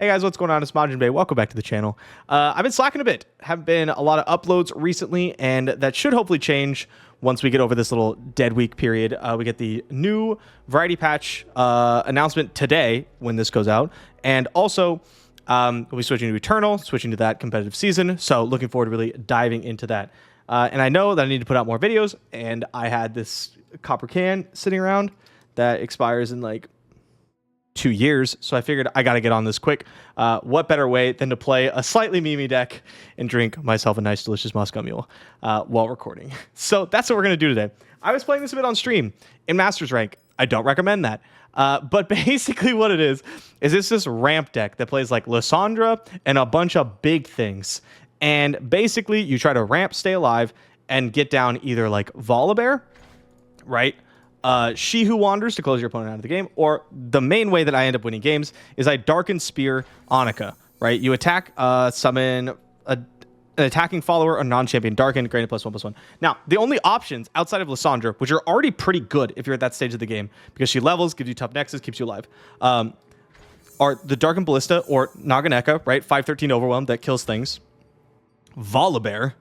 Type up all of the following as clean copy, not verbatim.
Hey guys, what's going on? It's MajiinBae. Welcome back to the channel. I've been slacking a bit. Haven't been a lot of uploads recently, and that should hopefully change once we get over this little dead week period. We get the new variety patch announcement today when this goes out, and also we'll be switching to Eternal, switching to that competitive season. So looking forward to really diving into that. And I know that I need to put out more videos, and I had this copper can sitting around that expires in like 2 years, so I figured I got to get on this quick. What better way than to play a slightly memey deck and drink myself a nice, delicious Moscow Mule while recording. So that's what we're going to do today. I was playing this a bit on stream in Masters rank. I don't recommend that. But basically what it is it's this ramp deck that plays like Lissandra and a bunch of big things. And basically you try to ramp, stay alive, and get down either like Volibear, right? She Who Wanders to close your opponent out of the game, or the main way that I end up winning games is I Darken Spear Annika, right? You attack, summon an attacking follower or non-champion Darken, granted +1/+1. Now, the only options outside of Lissandra, which are already pretty good if you're at that stage of the game, because she levels, gives you tough nexus, keeps you alive, are the Darken Ballista or Naganeka, right? 5/13 Overwhelm that kills things, Volibear,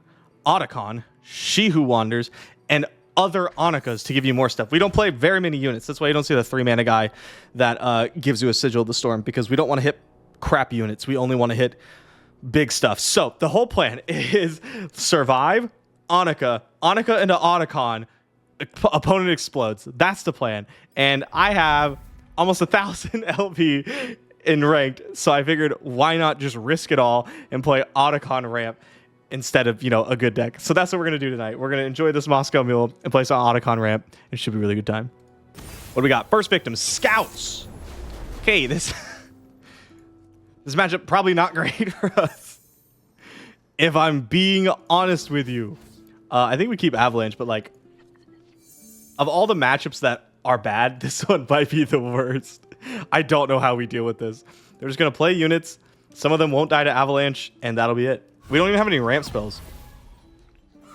Otacon, She Who Wanders, and other Anikas to give you more stuff. We don't play very many units. That's why you don't see the 3-mana guy that gives you a Sigil of the Storm, because we don't want to hit crap units. We only want to hit big stuff. So the whole plan is survive, Annika into Otacon, opponent explodes. That's the plan. And I have almost 1,000 LP in ranked, so I figured why not just risk it all and play Otacon ramp instead of, you know, a good deck. So that's what we're going to do tonight. We're going to enjoy this Moscow Mule and play some Otacon ramp. It should be a really good time. What do we got? First victim, Scouts. Okay, this matchup probably not great for us, if I'm being honest with you. I think we keep Avalanche, but like, of all the matchups that are bad, this one might be the worst. I don't know how we deal with this. They're just going to play units. Some of them won't die to Avalanche, and that'll be it. We don't even have any ramp spells. I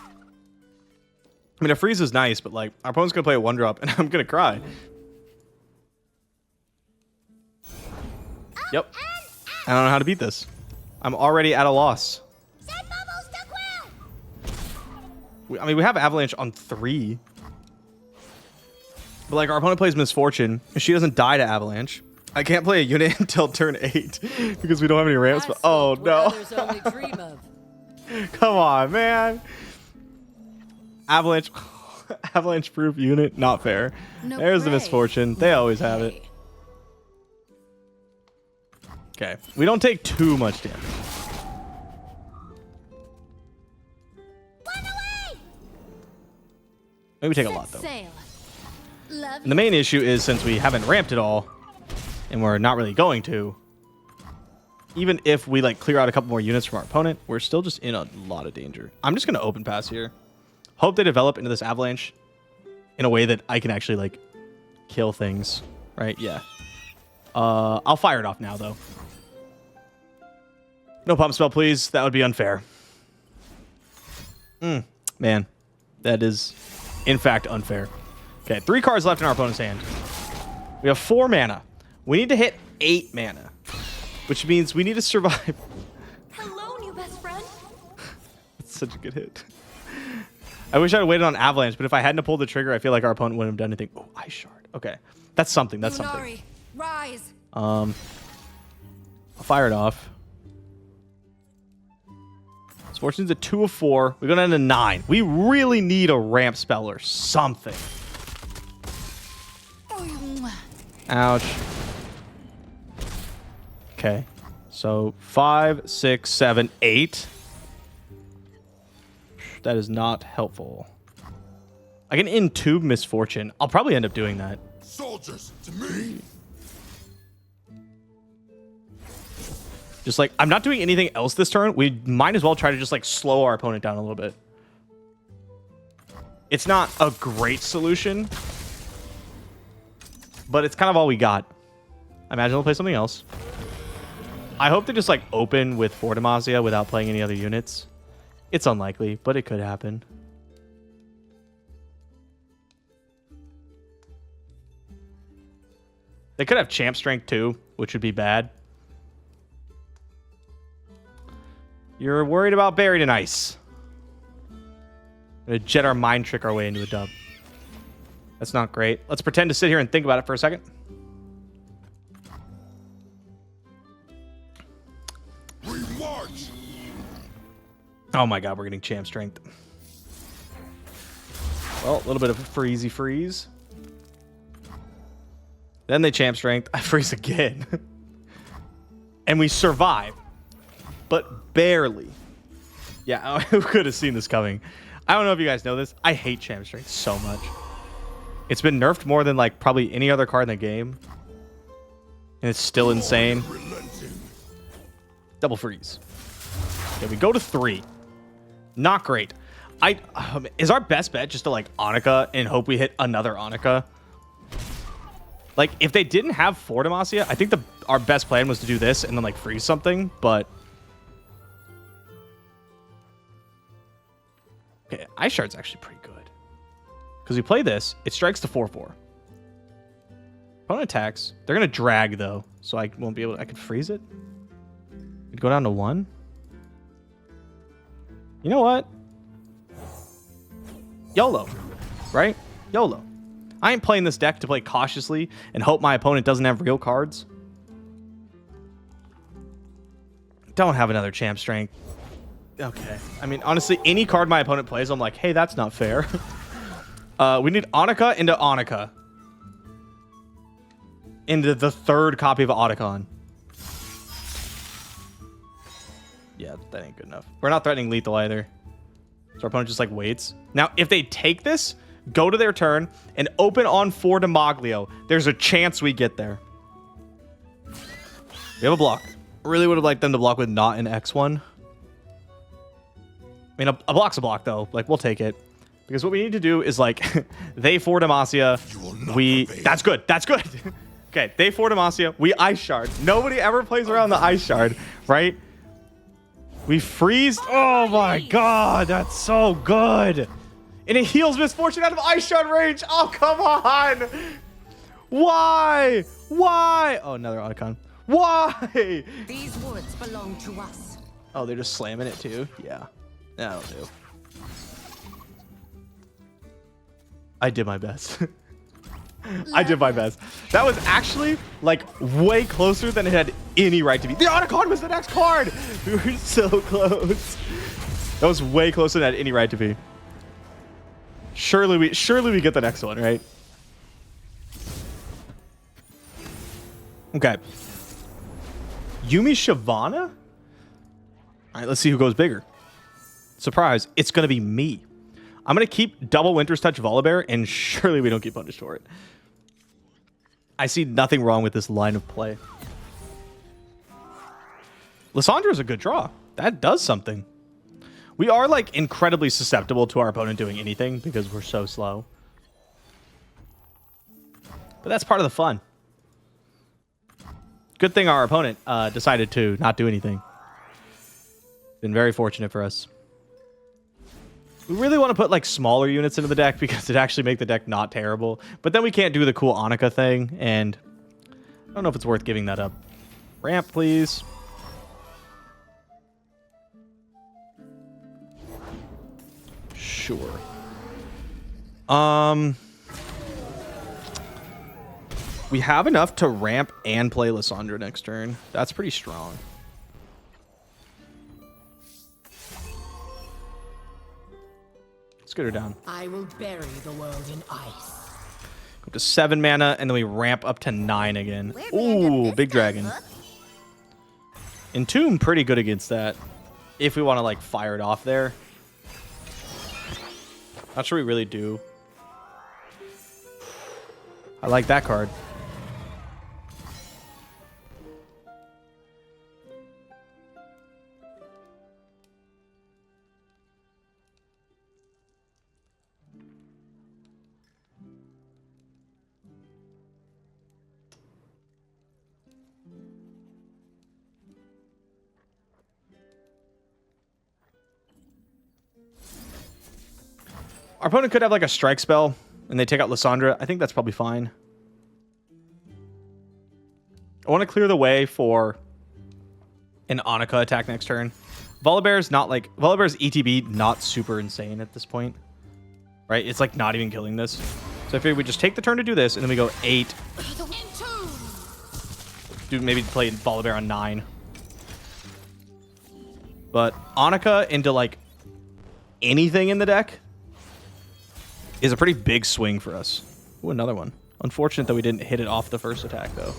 mean, a freeze is nice, but like, our opponent's gonna play a 1-drop, and I'm gonna cry. Yep. I don't know how to beat this. I'm already at a loss. I mean, we have Avalanche on 3. But like, our opponent plays Misfortune, and she doesn't die to Avalanche. I can't play a unit until turn 8 because we don't have any ramps. But oh no! Come on, man! Avalanche, Avalanche-proof unit, not fair. No There's the Misfortune. They always have it. Okay, we don't take too much damage. Maybe we take a lot though. And the main issue is, since we haven't ramped it all, and we're not really going to, even if we like clear out a couple more units from our opponent, we're still just in a lot of danger. I'm just going to open pass here. Hope they develop into this Avalanche in a way that I can actually like kill things, right? Yeah. I'll fire it off now though. No pump spell, please. That would be unfair. Man, that is in fact unfair. Okay, 3 cards left in our opponent's hand. We have 4 mana. We need to hit 8 mana, which means we need to survive. Hello, new best friend. That's such a good hit. I wish I had waited on Avalanche, but if I hadn't pulled the trigger, I feel like our opponent wouldn't have done anything. Oh, Ice Shard. Okay, that's something. That's something. Rise. I'll fire it off. Misfortune's a 2 of 4. We're going to end a 9. We really need a ramp spell or something. Ouch. Okay. So 5, 6, 7, 8. That is not helpful. I can intube Misfortune. I'll probably end up doing that. Soldiers to me. Just like, I'm not doing anything else this turn. We might as well try to just like slow our opponent down a little bit. It's not a great solution, but it's kind of all we got. I imagine we'll play something else. I hope they just like open with Fortimazia without playing any other units. It's unlikely, but it could happen. They could have champ strength too, which would be bad. You're worried about buried in ice. Gonna jet our mind trick our way into a dub. That's not great. Let's pretend to sit here and think about it for a second. We march. Oh my god, we're getting champ strength. Well, a little bit of a freezy freeze. Then they champ strength. I freeze again. And we survive. But barely. Yeah, who could have seen this coming? I don't know if you guys know this. I hate champ strength so much. It's been nerfed more than like probably any other card in the game. And it's still insane. Double freeze. Okay, we go to 3. Not great. Is our best bet just to like Annika and hope we hit another Annika? Like, if they didn't have 4 Demacia, I think our best plan was to do this and then like freeze something, but... Okay, Ice Shard's actually pretty good. Because we play this, it strikes to 4/4. Opponent attacks. They're going to drag, though, so I won't be able to... I could freeze it. It'd go down to 1. You know what? YOLO, right? YOLO. I ain't playing this deck to play cautiously and hope my opponent doesn't have real cards. Don't have another champ strength. Okay. I mean, honestly, any card my opponent plays, I'm like, hey, that's not fair. We need Annika into Annika. Into the 3rd copy of Otacon. Yeah, that ain't good enough. We're not threatening lethal either. So our opponent just like waits. Now, if they take this, go to their turn, and open on 4 to Moglio, there's a chance we get there. We have a block. Really would have liked them to block with not an X1. I mean, a block's a block, though. Like, we'll take it. Because what we need to do is, like, they 4 Demacia, we... That's good. That's good. Okay, they 4 Demacia, we Ice Shard. Nobody ever plays around the Ice Shard, right? We freeze. Oh, my God. That's so good. And it heals Misfortune out of Ice Shard range. Oh, come on. Why? Why? Oh, another Otacon. Why? These woods belong to us. Oh, they're just slamming it, too? Yeah. That'll do. I did my best. I did my best. That was actually, like, way closer than it had any right to be. The Otacon was the next card! We were so close. That was way closer than it had any right to be. Surely we get the next one, right? Okay. Yumi Shyvana? All right, let's see who goes bigger. Surprise, it's going to be me. I'm going to keep double Winter's Touch Volibear, and surely we don't get punished for it. I see nothing wrong with this line of play. Lissandra is a good draw. That does something. We are, like, incredibly susceptible to our opponent doing anything because we're so slow. But that's part of the fun. Good thing our opponent decided to not do anything. Been very fortunate for us. We really want to put, like, smaller units into the deck because it actually make the deck not terrible. But then we can't do the cool Annika thing, and I don't know if it's worth giving that up. Ramp, please. Sure. We have enough to ramp and play Lissandra next turn. That's pretty strong. Let's get her down. I will bury the world in ice. Go to 7 mana, and then we ramp up to 9 again. Ooh, big dragon. Entomb pretty good against that. If we want to, like, fire it off there. Not sure we really do. I like that card. Our opponent could have like a strike spell and they take out Lissandra. I think that's probably fine. I want to clear the way for an Annika attack next turn. Volibear's not like Volibear's ETB not super insane at this point, right? It's like not even killing this. So I figured we just take the turn to do this, and then we go 8. Dude, maybe play Volibear on 9. But Annika into like anything in the deck is a pretty big swing for us. Ooh, another one. Unfortunate that we didn't hit it off the first attack, though.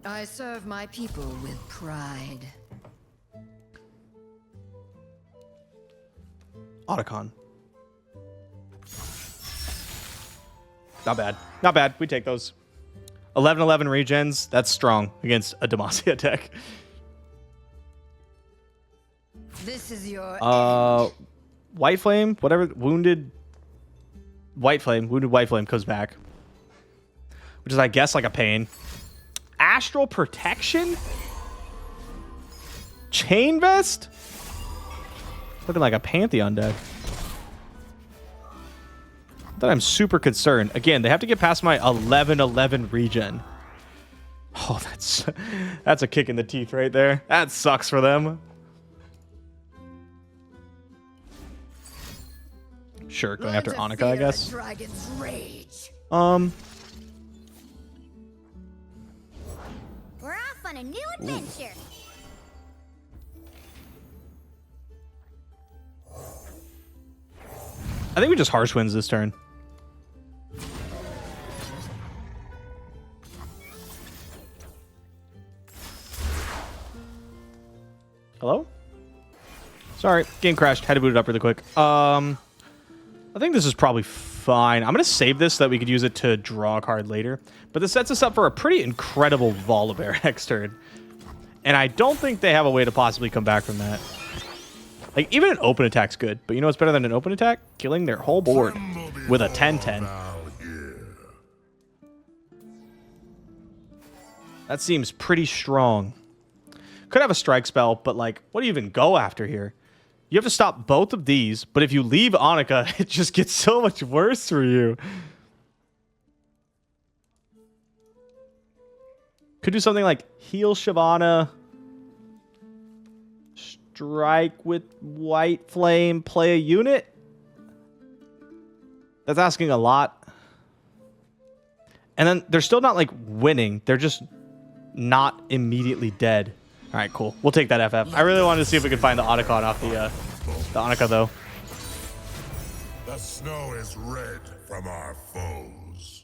I serve my people with pride. Otacon. Not bad. Not bad. We take those. 11-11 regens. That's strong against a Demacia deck. This is your White Flame, whatever. Wounded White Flame comes back, which is, I guess, like a pain. Astral Protection? Chain Vest? Looking like a Pantheon deck. That I'm super concerned. Again, they have to get past my 11-11 regen. Oh, that's a kick in the teeth right there. That sucks for them. Sure, going after Annika, I guess. Dragon's rage. We're off on a new adventure. I think we just harsh wins this turn. Hello? Sorry, game crashed. Had to boot it up really quick. I think this is probably fine. I'm going to save this so that we could use it to draw a card later. But this sets us up for a pretty incredible Volibear next turn. And I don't think they have a way to possibly come back from that. Like, even an open attack's good. But you know what's better than an open attack? Killing their whole board with a 10-10. That seems pretty strong. Could have a strike spell, but like, what do you even go after here? You have to stop both of these, but if you leave Annika, it just gets so much worse for you. Could do something like heal Shyvana, strike with White Flame, play a unit. That's asking a lot. And then they're still not like winning. They're just not immediately dead. All right, cool. We'll take that FF. I really wanted to see if we could find the Otacon off the Annika, though. The snow is red from our foes.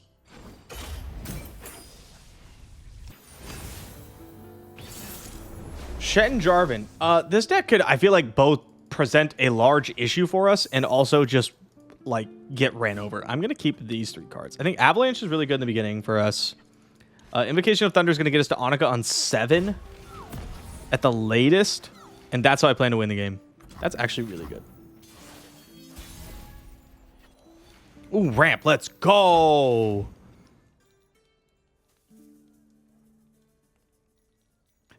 Shet and Jarvan. This deck could, I feel like, both present a large issue for us and also just, like, get ran over. I'm going to keep these 3 cards. I think Avalanche is really good in the beginning for us. Invocation of Thunder is going to get us to Annika on 7 at the latest, and that's how I plan to win the game. That's actually really good. Ooh, ramp. Let's go.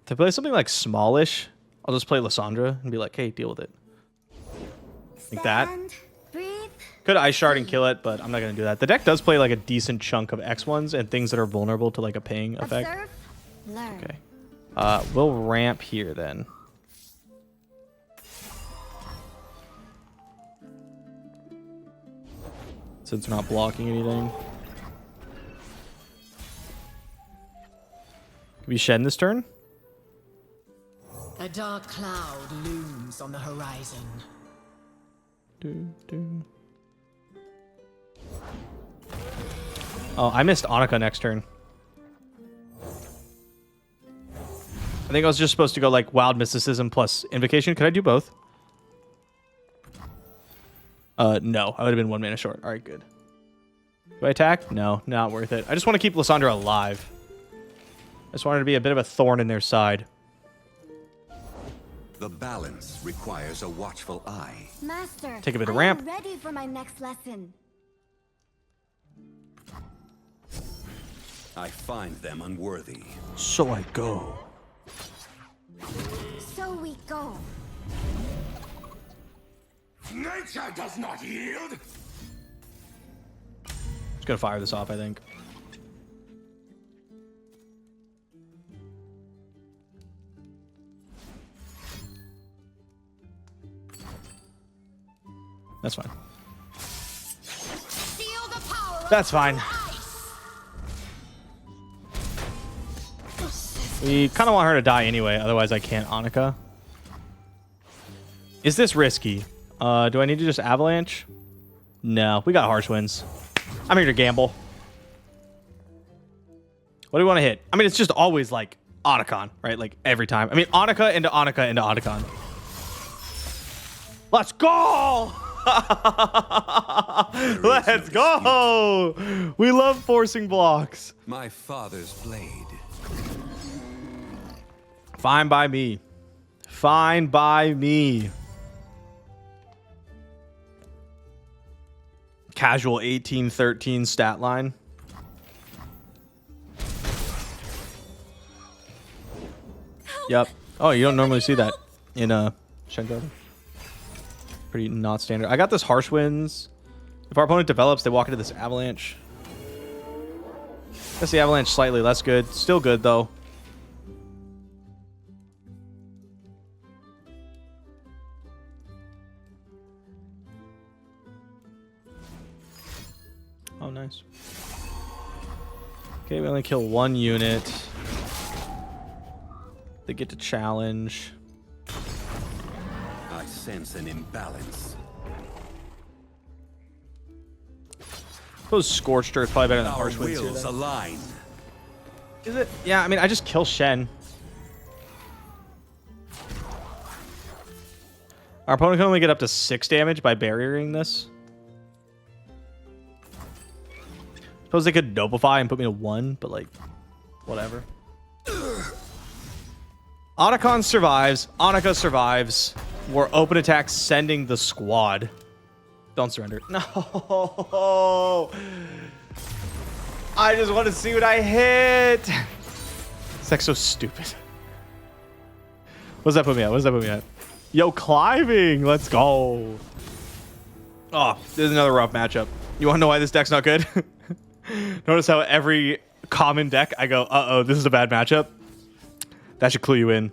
To play something like smallish, I'll just play Lissandra and be like, hey, deal with it. Like that. Breathe. Could Ice Shard and kill it, but I'm not going to do that. The deck does play like a decent chunk of X1s and things that are vulnerable to like a ping effect. Observe. Learn. Okay. We'll ramp here then. Since we're not blocking anything. Can we shed in this turn? A dark cloud looms on the horizon. Oh, I missed Annika next turn. I think I was just supposed to go like Wild Mysticism plus Invocation. Could I do both? No. I would have been 1 mana short. All right, good. Do I attack? No, not worth it. I just want to keep Lissandra alive. I just wanted to be a bit of a thorn in their side. The balance requires a watchful eye. Master. Take a bit of I ramp. am ready for my next lesson. I find them unworthy. So I go. So we go. Nature does not yield. Just gonna fire this off, I think. That's fine. Feel the power of That's fine. We kind of want her to die anyway, otherwise I can't Annika. Is this risky? Do I need to just avalanche? No, we got harsh winds. I'm here to gamble. What do we want to hit? I mean, it's just always like Otacon, right? Like every time. I mean, Annika into Annika into Otacon. Let's go! Let's go! We love forcing blocks. My father's blade. Fine by me. Fine by me. Casual 18-13 stat line. Yep. Oh, you don't normally see that in Shengo. Pretty not standard. I got this harsh winds. If our opponent develops, they walk into this avalanche. That's the avalanche slightly less good. Still good though. Oh, nice. Okay, we only kill one unit. They get to challenge. I sense an imbalance. Suppose Scorched Earth probably better than Our Harsh Winds here, wills then. align. Is it? Yeah, I mean, I just kill Shen. Our opponent can only get up to 6 damage by barriering this. Suppose they could Noblify and put me to 1, but like, whatever. Otacon survives. Annika survives. We're open attack sending the squad. Don't surrender. No. I just want to see what I hit. It's like so stupid. What's that put me at? What's that put me at? Yo, climbing. Let's go. Oh, this is another rough matchup. You want to know why this deck's not good? Notice how every common deck I go, uh-oh, this is a bad matchup. That should clue you in.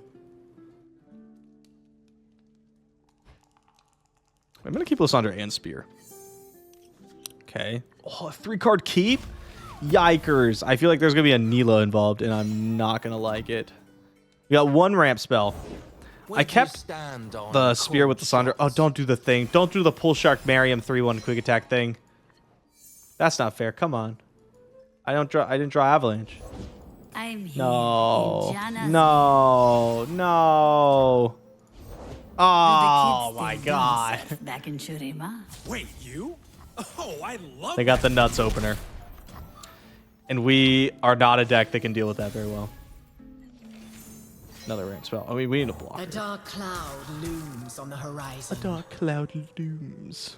I'm going to keep Lissandra and Spear. Okay. Oh, a 3-card keep? Yikers. I feel like there's going to be a Neela involved, and I'm not going to like it. We got 1 ramp spell. I kept the Spear with Lissandra. Oh, don't do the thing. Don't do the Pull Shark Mariam 3-1 quick attack thing. That's not fair. Come on. I didn't draw Avalanche. I'm here. No. in Jana's No. No. Oh my god. Back in Shurima. Wait, you? Oh, I love They got the nuts opener. And we are not a deck that can deal with that very well. Another ramp spell. I mean, we need a blocker. A dark cloud looms on the horizon. A dark cloud looms.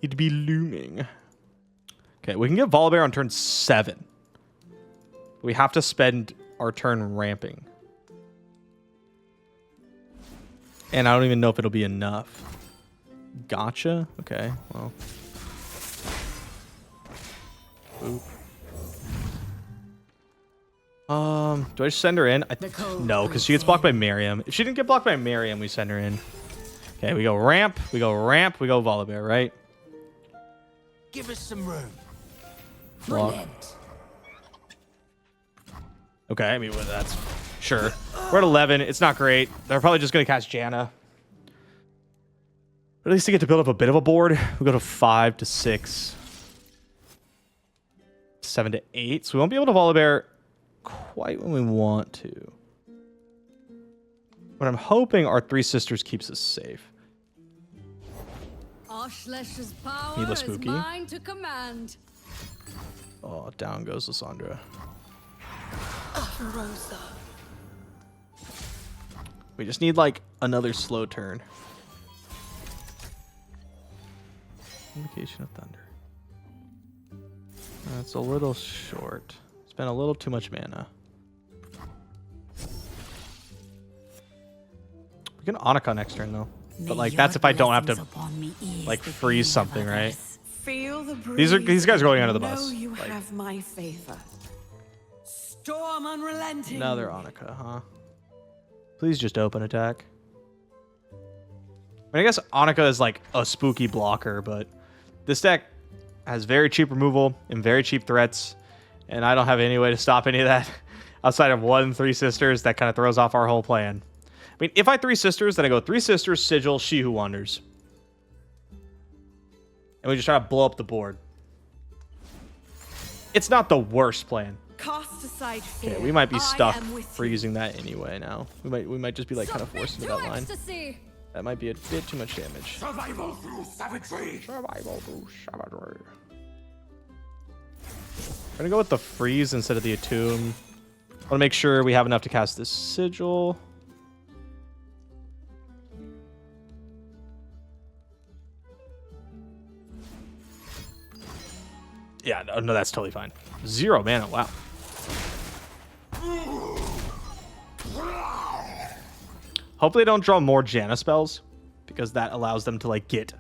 It'd be looming. Okay, we can get Volibear on turn 7. We have to spend our turn ramping. And I don't even know if it'll be enough. Gotcha. Okay, well. Boop. Do I just send her in? No, because she gets blocked by Mariam. If she didn't get blocked by Mariam, we send her in. Okay, we go ramp, we go ramp, we go Volibear, right? Give us some room. Block. Okay, I mean, well, that's sure. We're at 11. It's not great. They're probably just going to cast Janna. But at least to get to build up a bit of a board, we go to 5 to 6, 7 to 8. So we won't be able to Volibear quite when we want to. But I'm hoping our 3 sisters keeps us safe. Oshlesh's power Needle is spooky. mine to command. Oh, down goes Lissandra. Rosa. We just need like another slow turn. Invocation of Thunder. That's a little short. Spent a little too much mana. We can Annika next turn though. But like that's if I don't have to like freeze something, right? Feel the These guys are going under the know bus. You Like, have my favor. Storm unrelenting. another Annika, huh? Please just open attack. I mean, I guess Annika is like a spooky blocker, but this deck has very cheap removal and very cheap threats, and I don't have any way to stop any of that outside of 1 3 Sisters. That kind of throws off our whole plan. I mean, if I 3 Sisters, then I go 3 Sisters, Sigil, She Who Wanders. And we just try to blow up the board. It's not the worst plan. Cast aside fear. Okay, we might be I stuck am with for you. using that anyway now. We might just be like kind of forced into that line. Ecstasy. That might be a bit too much damage. Survival through savagery. Survival through savagery. I'm gonna go with the freeze instead of the attune. I want to make sure we have enough to cast this sigil. Yeah, no, that's totally fine. 0 mana, wow. Hopefully they don't draw more Janna spells, because that allows them to like get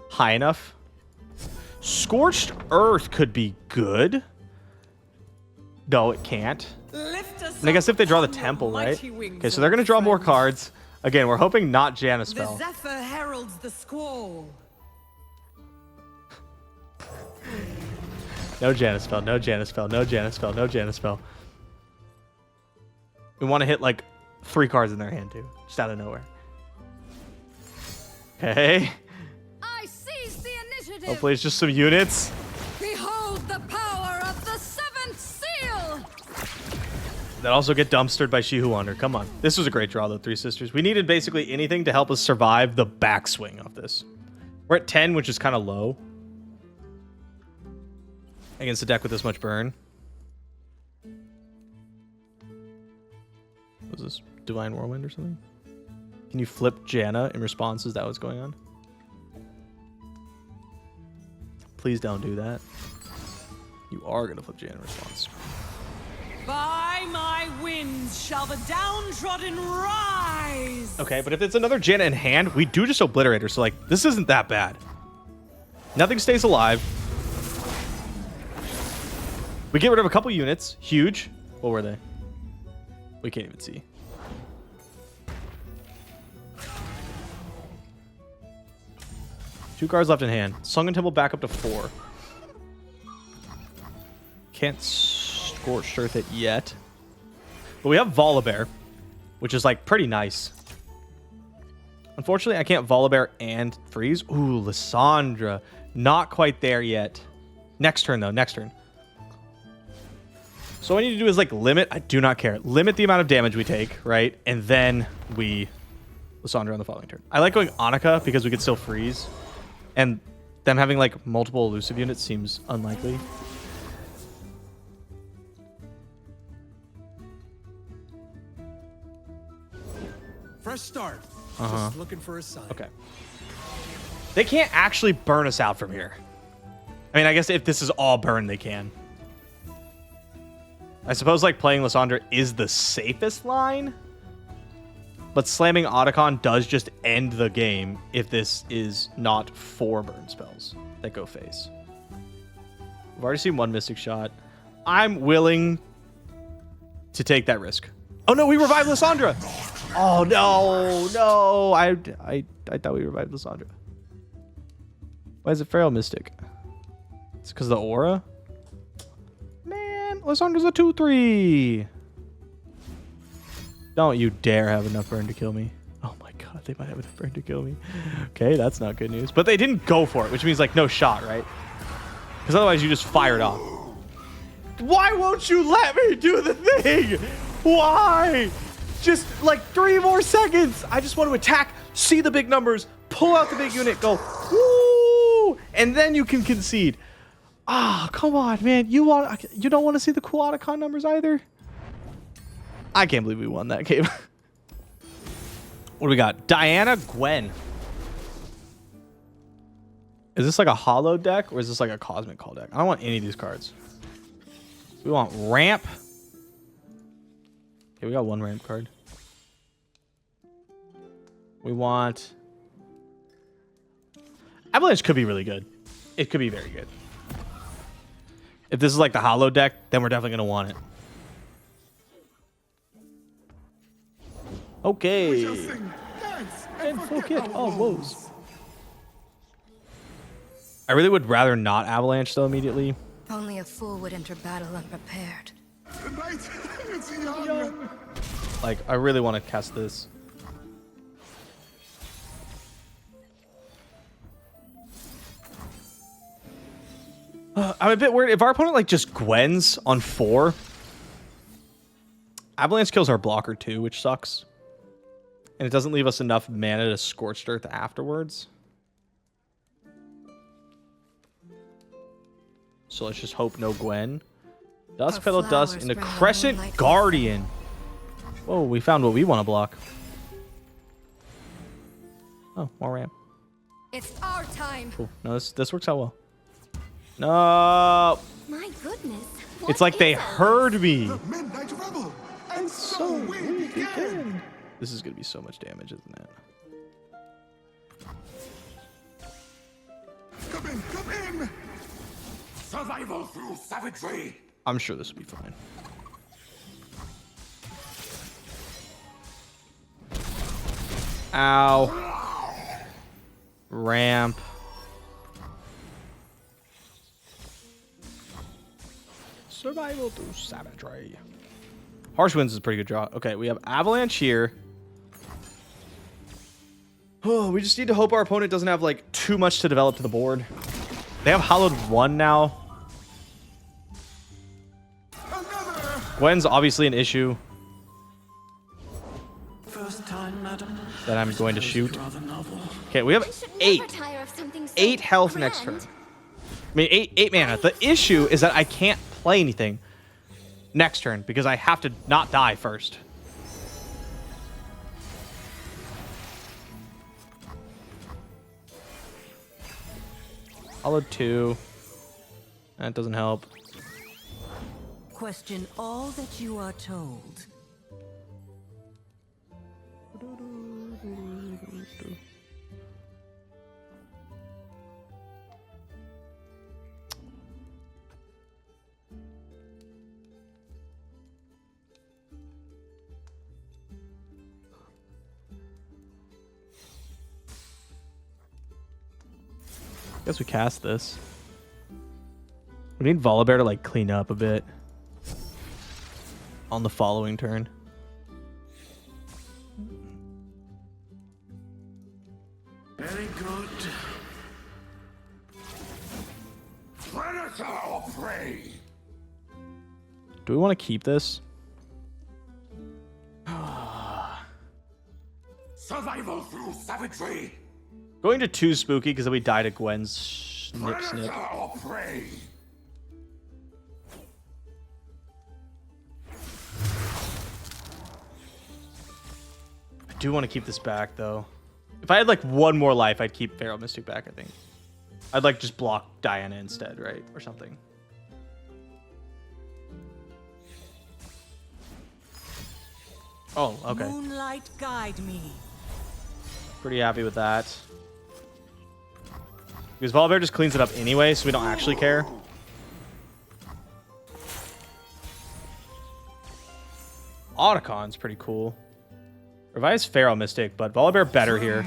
high enough. Scorched Earth could be good. No, it can't. And I guess if they draw the temple, right? Okay, so they're going to draw more cards. Again, we're hoping not Janna The spell. Zephyr heralds the squall. No Janna spell, no Janna spell, no Janna spell, no Janna spell. We want to hit like 3 cards in their hand too, just out of nowhere. Okay. I seize the initiative. Hopefully it's just some units. Behold the power of the 7th seal. That also get dumpstered by She Who Wander. Come on. This was a great draw though, 3 Sisters. We needed basically anything to help us survive the backswing of this. We're at 10, which is kind of low against a deck with this much burn. Was this Divine Whirlwind or something? Can you flip Janna in response? Is that what's going on? Please don't do that. You are going to flip Janna in response. By my winds shall the downtrodden rise. Okay, but if it's another Janna in hand, we do just obliterate her. So, like, this isn't that bad. Nothing stays alive. We get rid of a couple units. Huge. What were they? We can't even see. Two cards left in hand. Sunken Temple back up to 4. Can't Scorched Earth it yet. But we have Volibear, which is like pretty nice. Unfortunately, I can't Volibear and freeze. Ooh, Lissandra. Not quite there yet. Next turn, though. Next turn. So what I need to do is like limit. I do not care. Limit the amount of damage we take, right? And then we Lissandra on the following turn. I like going Annika because we could still freeze. And them having like multiple elusive units seems unlikely. Fresh start. Just looking for a sign. Okay. They can't actually burn us out from here. I mean, I guess if this is all burn, they can. I suppose like playing Lissandra is the safest line. But slamming Otacon does just end the game if this is not 4 burn spells that go face. We've already seen 1 Mystic Shot. I'm willing to take that risk. Oh no, we revived Lissandra! Oh no. I thought we revived Lissandra. Why is it Feral Mystic? It's because of the aura? Man, Lissandra's a 2/3. Don't you dare have enough burn to kill me. Oh my god, they might have enough burn to kill me. Okay, that's not good news. But they didn't go for it, which means like no shot, right? Because otherwise you just fired off. Why won't you let me do the thing? Why? Just like 3 more seconds. I just want to attack, see the big numbers, pull out the big unit, go, woo! And then you can concede. Ah, come on, man. You don't want to see the cool Otacon numbers either? I can't believe we won that game. What do we got? Diana Gwen. Is this like a hollow deck or is this like a cosmic call deck? I don't want any of these cards. We want ramp. Okay, we got 1 ramp card. We want... Avalanche could be really good. It could be very good. If this is like the hollow deck, then we're definitely going to want it. Okay. Dance And forget our all woes. woes. I really would rather not avalanche though immediately. Only a fool would enter battle unprepared. The night is young. Like, I really want to cast this. I'm a bit worried. If our opponent, like, just Gwens on 4, Avalanche kills our blocker, too, which sucks. And it doesn't leave us enough mana to Scorched Earth afterwards. So let's just hope no Gwen. Dusk Petal Dust into Crescent Guardian. Whoa, we found what we want to block. Oh, more ramp. It's our time. Cool. No, this works out well. No. My goodness. It's like they heard me. The Midnight Rebel. And so we begin. This is going to be so much damage, isn't it? Come in, come in. Survival through savagery. I'm sure this will be fine. Ow. Ramp. Survival through savagery. Harsh Winds is a pretty good draw. Okay, we have Avalanche here. Oh, we just need to hope our opponent doesn't have, like, too much to develop to the board. They have Hollowed 1 now. Another. Gwen's obviously an issue First time, madam. that I'm going to shoot. Rather novel. Okay, we have 8. 8 health next turn. I mean, 8 mana. The issue is that I can't play anything next turn because I have to not die first. Hollowed 2. That doesn't help. Question all that you are told. Guess we cast this. We need Volibear to like clean up a bit on the following turn. Very good. Predator or prey. Do we want to keep this? Survival through savagery. Going to 2 spooky because then we die to Gwen's snip snip. Predator or prey. I do want to keep this back though. If I had like 1 more life, I'd keep Pharaoh Mystic back, I think. I'd like just block Diana instead, right? Or something. Oh, okay. Moonlight guide me. Pretty happy with that. Because Volibear just cleans it up anyway, so we don't actually care. Otacon is pretty cool. Revives Pharaoh Mystic, but Volibear better here.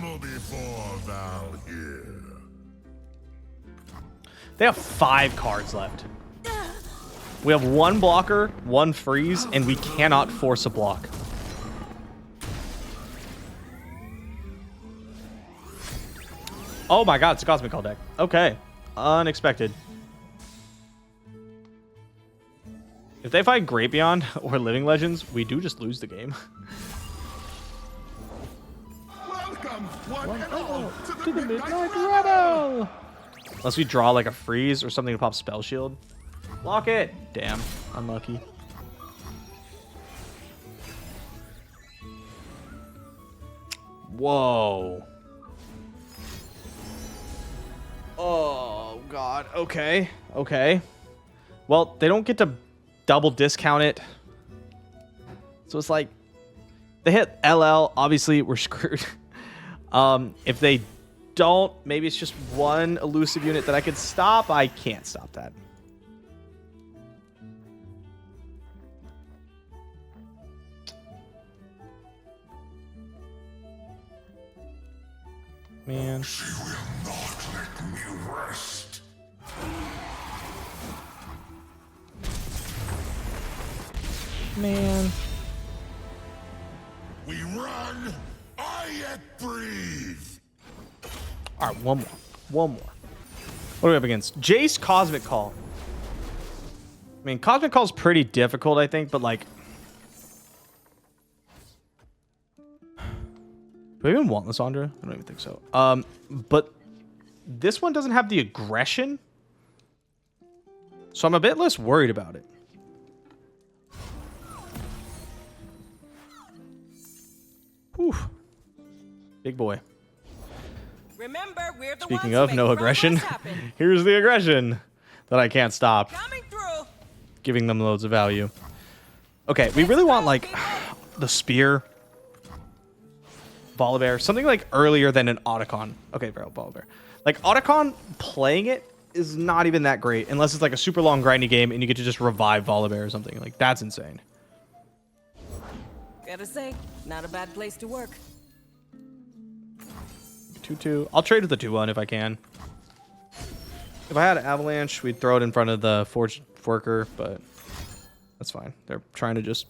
They have 5 cards left. We have 1 blocker, 1 freeze, and we cannot force a block. Oh my god, it's a Cosmic Call deck. Okay. Unexpected. If they fight Great Beyond or Living Legends, we do just lose the game. Welcome, one and all, To the Midnight Rebel! Unless we draw like a freeze or something to pop Spell Shield. Block it! Damn. Unlucky. Whoa. Oh, God. Okay. Okay. Well, they don't get to double discount it. So it's like, they hit LL. Obviously, we're screwed. If they don't, maybe it's just 1 elusive unit that I could stop. I can't stop that. Man. She will not let me rest. Man. We run, I yet breathe. All right, one more. One more. What are we up against? Jace Cosmic Call. I mean, Cosmic Call is pretty difficult, I think, but like... Do I even want Lissandra? I don't even think so. But this one doesn't have the aggression. So I'm a bit less worried about it. Whew. Big boy. Remember, we're the Speaking ones of who no make aggression, promos happen. here's the aggression that I can't stop. Coming through. Giving them loads of value. Okay, we really want like the spear. Volibear, something like earlier than an Otacon. Okay, Volibear. Like Otacon playing it is not even that great unless it's like a super long grindy game and you get to just revive Volibear or something. Like that's insane. Gotta say, not a bad place to work. 2-2. I'll trade with the 2-1 if I can. If I had an Avalanche, we'd throw it in front of the Forge Worker, but that's fine. They're trying to just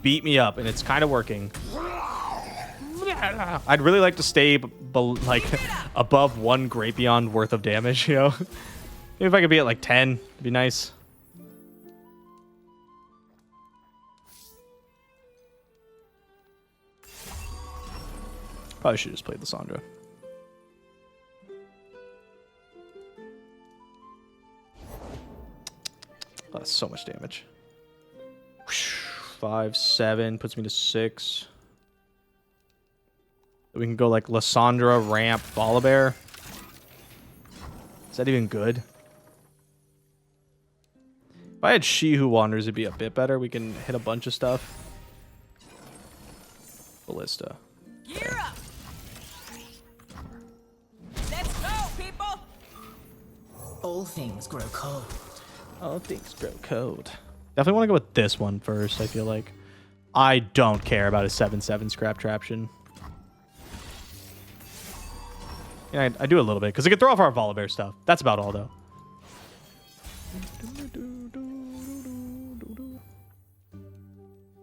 beat me up, and it's kind of working. I'd really like to stay like above 1 Great Beyond worth of damage, you know? Maybe if I could be at like 10, it'd be nice. Probably should just play Lissandra. Oh, that's so much damage. 5, 7 puts me to 6. We can go like Lissandra, ramp, Volibear. Is that even good? If I had She Who Wanders, it'd be a bit better. We can hit a bunch of stuff. Ballista. Gear up. Let's go, people. All things grow cold. All things grow cold. Definitely want to go with this one first, I feel like. I don't care about a 7/7 Scrap Traption. Yeah, I do a little bit, because it can throw off our Volibear stuff. That's about all, though.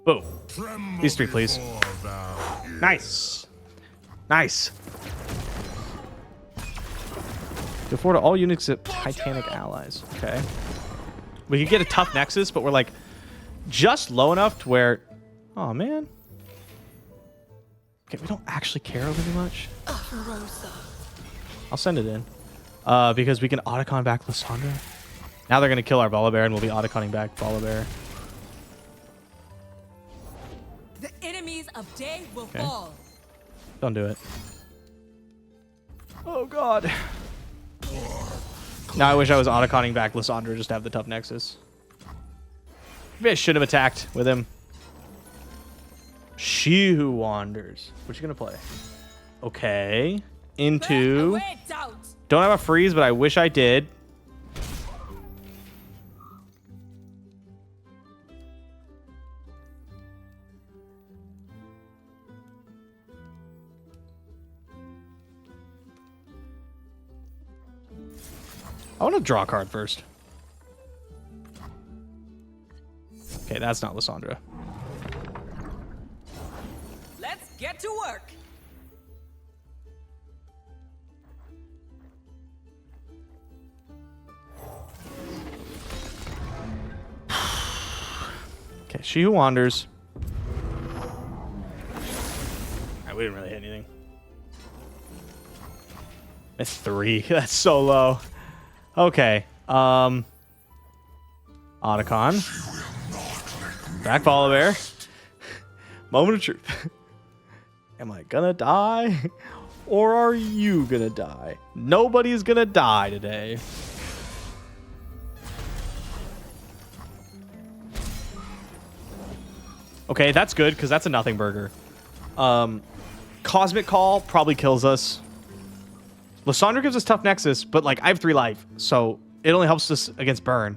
Boom. These 3, please. Nice. Nice. Before to all units except Titanic allies. Okay. We could get a tough Nexus, but we're like just low enough to where... Oh, man. Okay, we don't actually care very much. I'll send it in. Because we can Otacon back Lissandra. Now they're going to kill our Volibear, and we'll be Otaconning back Volibear. The enemies of day will fall. Don't do it. Oh, God. Now I wish I was Otaconning back Lissandra just to have the tough Nexus. Maybe I should have attacked with him. She Who Wanders. What you going to play? Okay. Into... Don't have a freeze, but I wish I did. I want to draw a card first. Okay, that's not Lissandra. Let's get to work. Okay, She Who Wanders. Alright, we didn't really hit anything. It's 3. That's so low. Okay. Otacon. Back Volibear. Moment of truth. Am I gonna die? Or are you gonna die? Nobody's gonna die today. Okay, that's good, because that's a nothing burger. Cosmic Call probably kills us. Lissandra gives us tough Nexus, but like I have 3 life, so it only helps us against burn.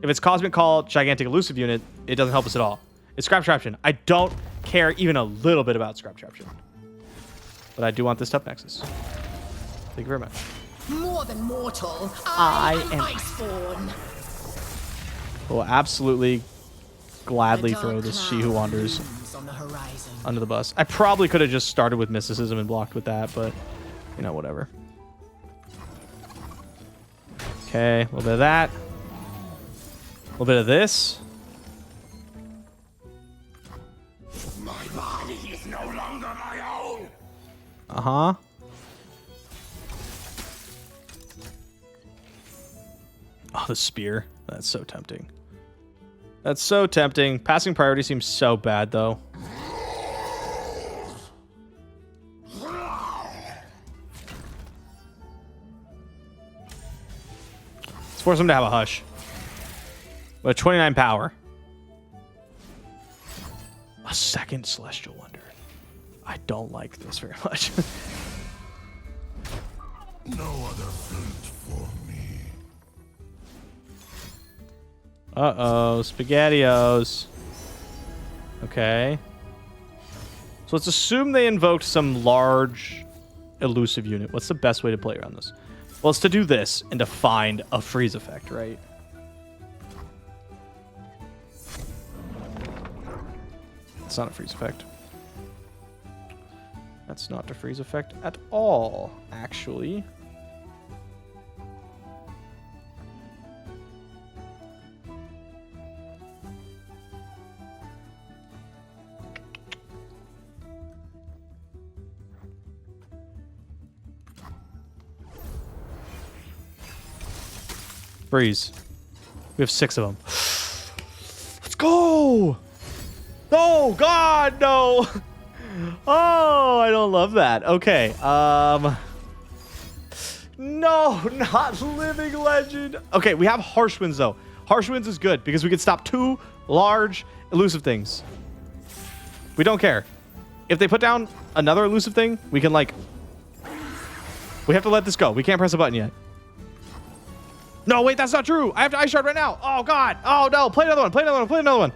If it's Cosmic Call, gigantic elusive unit, it doesn't help us at all. It's Scrap Traption. I don't care even a little bit about Scrap Traption. But I do want this tough Nexus. Thank you very much. More than mortal. I am Iceborn. Will absolutely gladly A dark throw this She cloud Who Wanders looms on the horizon. under the bus. I probably could have just started with mysticism and blocked with that, but you know, whatever. Okay, a little bit of that. A little bit of this. My body is no longer my own. Uh-huh. Oh, the spear. That's so tempting. That's so tempting. Passing priority seems so bad, though. Let's force him to have a hush. With 29 power. A second Celestial Wonder. I don't like this very much. No other fate for me. Uh-oh, SpaghettiOs. Okay. So let's assume they invoked some large elusive unit. What's the best way to play around this? Well, it's to do this and to find a freeze effect, right? It's not a freeze effect. That's not a freeze effect at all, actually. Freeze. We have 6 of them. Let's go! Oh, God, no! Oh, I don't love that. Okay, no, not Living Legend. Okay, we have Harsh Winds, though. Harsh Winds is good because we can stop 2 large elusive things. We don't care. If they put down another elusive thing, we can, like... We have to let this go. We can't press a button yet. No, wait, that's not true. I have to Ice Shard right now. Oh, God. Oh, no. Play another one. Play another one. Play another one.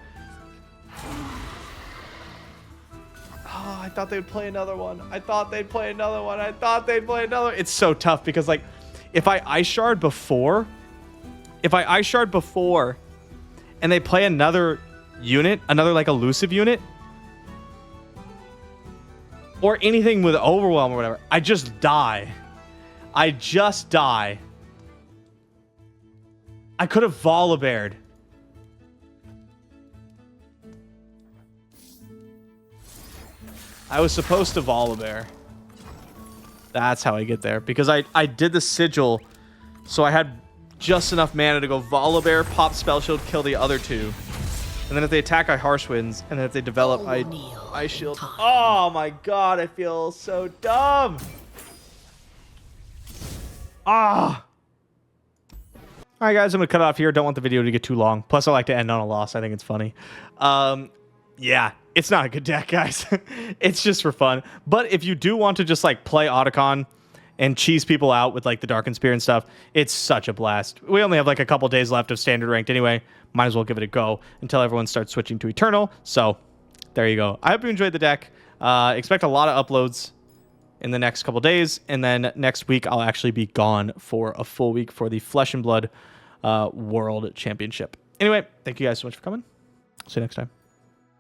Oh, I thought they'd play another one. I thought they'd play another one. I thought they'd play another. It's so tough because, like, if I Ice Shard before, and they play another unit, another, like, elusive unit, or anything with Overwhelm or whatever, I just die. I just die. I could have Volibeared. I was supposed to Volibear. That's how I get there. Because I did the sigil, so I had just enough mana to go Volibear, pop Spell Shield, kill the other 2. And then if they attack, I Harsh Winds. And then if they develop, I Ice Shield. Oh my god, I feel so dumb. Ah. All right, guys, I'm going to cut it off here. Don't want the video to get too long. Plus, I like to end on a loss. I think it's funny. Yeah, it's not a good deck, guys. It's just for fun. But if you do want to just, like, play Otacon and cheese people out with, like, the Darkened Spear and stuff, it's such a blast. We only have, like, a couple days left of Standard Ranked anyway. Might as well give it a go until everyone starts switching to Eternal. So, there you go. I hope you enjoyed the deck. Expect a lot of uploads in the next couple days, and then next week I'll actually be gone for a full week for the Flesh and Blood World Championship. Anyway, thank you guys so much for coming. See you next time.